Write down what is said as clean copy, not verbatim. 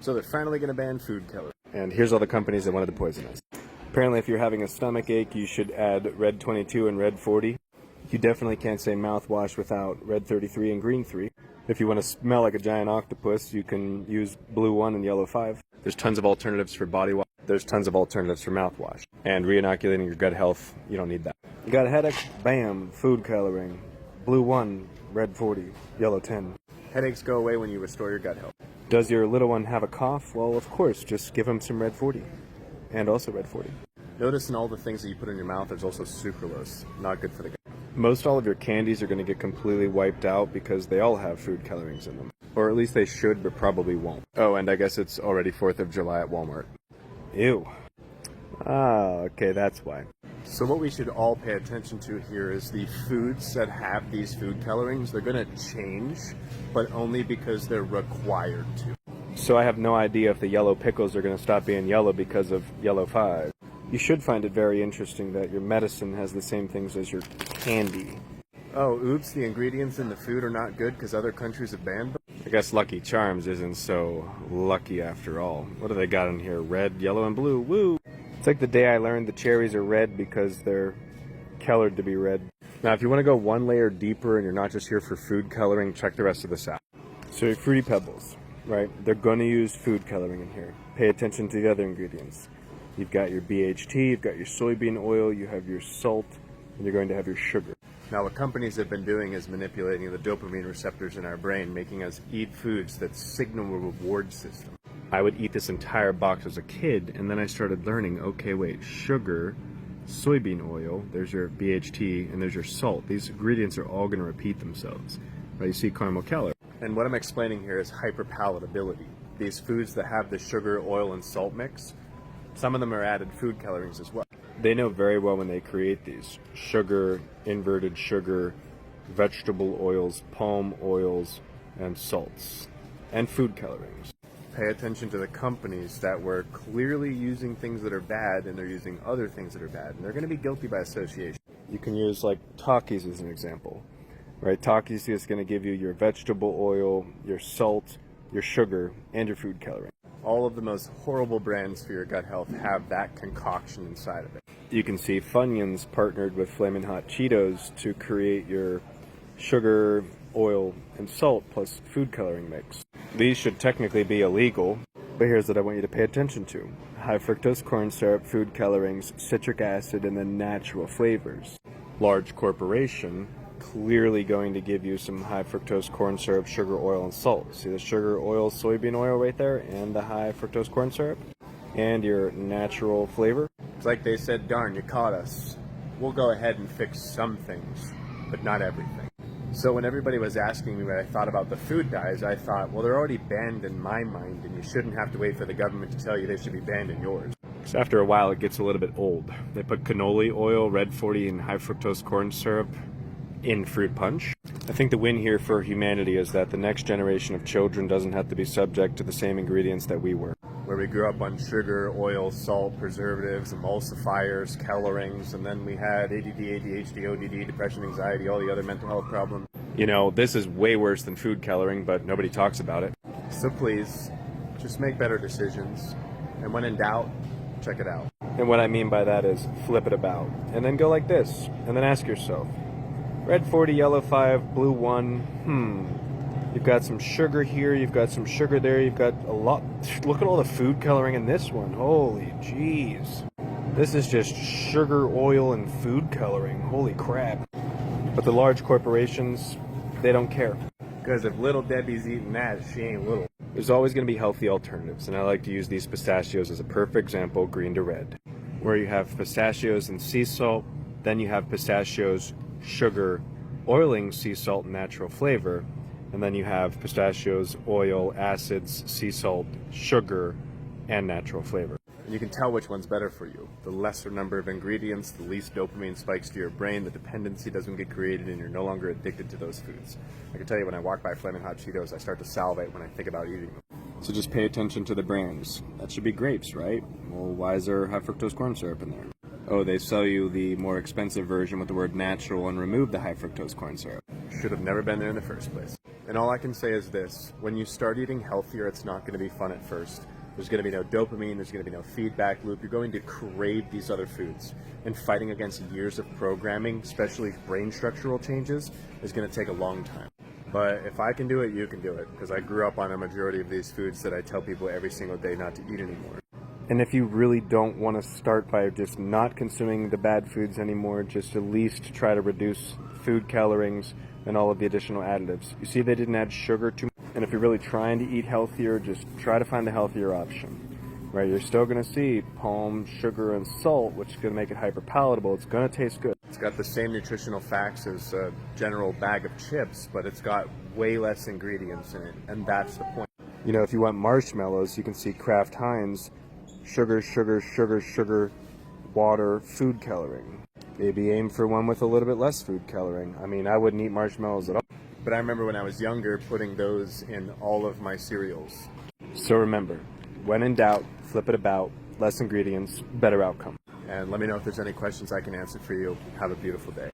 So they're finally going to ban food coloring. And here's all the companies that wanted to poison us. Apparently if you're having a stomach ache, you should add Red 22 and Red 40. You definitely can't say mouthwash without Red 33 and Green 3. If you want to smell like a giant octopus, you can use Blue 1 and Yellow 5. There's tons of alternatives for body wash. There's tons of alternatives for mouthwash. And re-inoculating your gut health, you don't need that. You got a headache? Bam, food coloring. Blue 1, Red 40, Yellow 10. Headaches go away when you restore your gut health. Does your little one have a cough? Well, of course, just give him some Red 40. And also Red 40. Notice in all the things that you put in your mouth, there's also sucralose. Not good for the gut. Most all of your candies are going to get completely wiped out because they all have food colorings in them. Or at least they should, but probably won't. Oh, and I guess it's already 4th of July at Walmart. Ew. Ah, okay, that's why. So what we should all pay attention to here is the foods that have these food colorings. They're going to change, but only because they're required to. So I have no idea if the yellow pickles are going to stop being yellow because of Yellow 5. You should find it very interesting that your medicine has the same things as your candy. Oh, oops, the ingredients in the food are not good because other countries have banned them? I guess Lucky Charms isn't so lucky after all. What do they got in here? Red, yellow, and blue. Woo! It's like the day I learned the cherries are red because they're colored to be red. Now, if you want to go one layer deeper and you're not just here for food coloring, check the rest of this out. So your Fruity Pebbles, right? They're going to use food coloring in here. Pay attention to the other ingredients. You've got your BHT, you've got your soybean oil, you have your salt, and you're going to have your sugar. Now what companies have been doing is manipulating the dopamine receptors in our brain, making us eat foods that signal a reward system. I would eat this entire box as a kid, and then I started learning, okay, wait, sugar, soybean oil, there's your BHT, and there's your salt. These ingredients are all going to repeat themselves. Right? You see caramel calorie. And what I'm explaining here is hyperpalatability. These foods that have the sugar, oil, and salt mix, some of them are added food colorings as well. They know very well when they create these. Sugar, inverted sugar, vegetable oils, palm oils, and salts. And food colorings. Pay attention to the companies that were clearly using things that are bad and they're using other things that are bad. And they're going to be guilty by association. You can use like Takis as an example. Right? Takis is going to give you your vegetable oil, your salt, your sugar, and your food coloring. All of the most horrible brands for your gut health have that concoction inside of it. You can see Funyuns partnered with Flamin' Hot Cheetos to create your sugar, oil, and salt plus food coloring mix. These should technically be illegal, but here's what I want you to pay attention to. High fructose corn syrup, food colorings, citric acid, and then natural flavors. Large corporation clearly going to give you some high fructose corn syrup, sugar, oil, and salt. See the sugar, oil, soybean oil right there, and the high fructose corn syrup, and your natural flavor. It's like they said, darn, you caught us. We'll go ahead and fix some things, but not everything. So when everybody was asking me what I thought about the food dyes, I thought, well, they're already banned in my mind, and you shouldn't have to wait for the government to tell you they should be banned in yours. Because after a while, it gets a little bit old. They put canola oil, Red 40, and high fructose corn syrup in fruit punch. I think the win here for humanity is that the next generation of children doesn't have to be subject to the same ingredients that we were. Where we grew up on sugar, oil, salt, preservatives, emulsifiers, colorings, and then we had ADD, ADHD, ODD, depression, anxiety, all the other mental health problems. You know, this is way worse than food coloring, but nobody talks about it. So please, just make better decisions. And when in doubt, check it out. And what I mean by that is flip it about. And then go like this. And then ask yourself, Red 40, Yellow 5, Blue 1, You've got some sugar here, you've got some sugar there, you've got a lot. Look at all the food coloring in this one. Holy jeez. This is just sugar, oil, and food coloring. Holy crap. But the large corporations, they don't care. Because if Little Debbie's eating that, she ain't little. There's always going to be healthy alternatives, and I like to use these pistachios as a perfect example, green to red. Where you have pistachios and sea salt, then you have pistachios, sugar, oiling, sea salt, and natural flavor, and then you have pistachios, oil, acids, sea salt, sugar, and natural flavor. And you can tell which one's better for you. The lesser number of ingredients, the least dopamine spikes to your brain, the dependency doesn't get created, and you're no longer addicted to those foods. I can tell you when I walk by Flamin' Hot Cheetos, I start to salivate when I think about eating them. So just pay attention to the brands. That should be grapes, right? Well, why is there high fructose corn syrup in there? Oh, they sell you the more expensive version with the word natural and remove the high fructose corn syrup. Should have never been there in the first place. And all I can say is this: when you start eating healthier, it's not going to be fun at first. There's going to be no dopamine, there's going to be no feedback loop. You're going to crave these other foods. And fighting against years of programming, especially brain structural changes, is going to take a long time. But if I can do it, you can do it, because I grew up on a majority of these foods that I tell people every single day not to eat anymore. And if you really don't want to start by just not consuming the bad foods anymore, just at least try to reduce food colorings and all of the additional additives. You see, they didn't add sugar to. And if you're really trying to eat healthier, just try to find the healthier option. Right? You're still going to see palm, sugar, and salt, which is going to make it hyper palatable. It's going to taste good. It's got the same nutritional facts as a general bag of chips, but it's got way less ingredients in it, and that's the point. You know, if you want marshmallows, you can see Kraft Heinz, sugar, sugar, sugar, sugar, water, food coloring. Maybe aim for one with a little bit less food coloring. I mean, I wouldn't eat marshmallows at all. But I remember when I was younger putting those in all of my cereals. So remember, when in doubt, flip it about. Less ingredients, better outcome. And let me know if there's any questions I can answer for you. Have a beautiful day.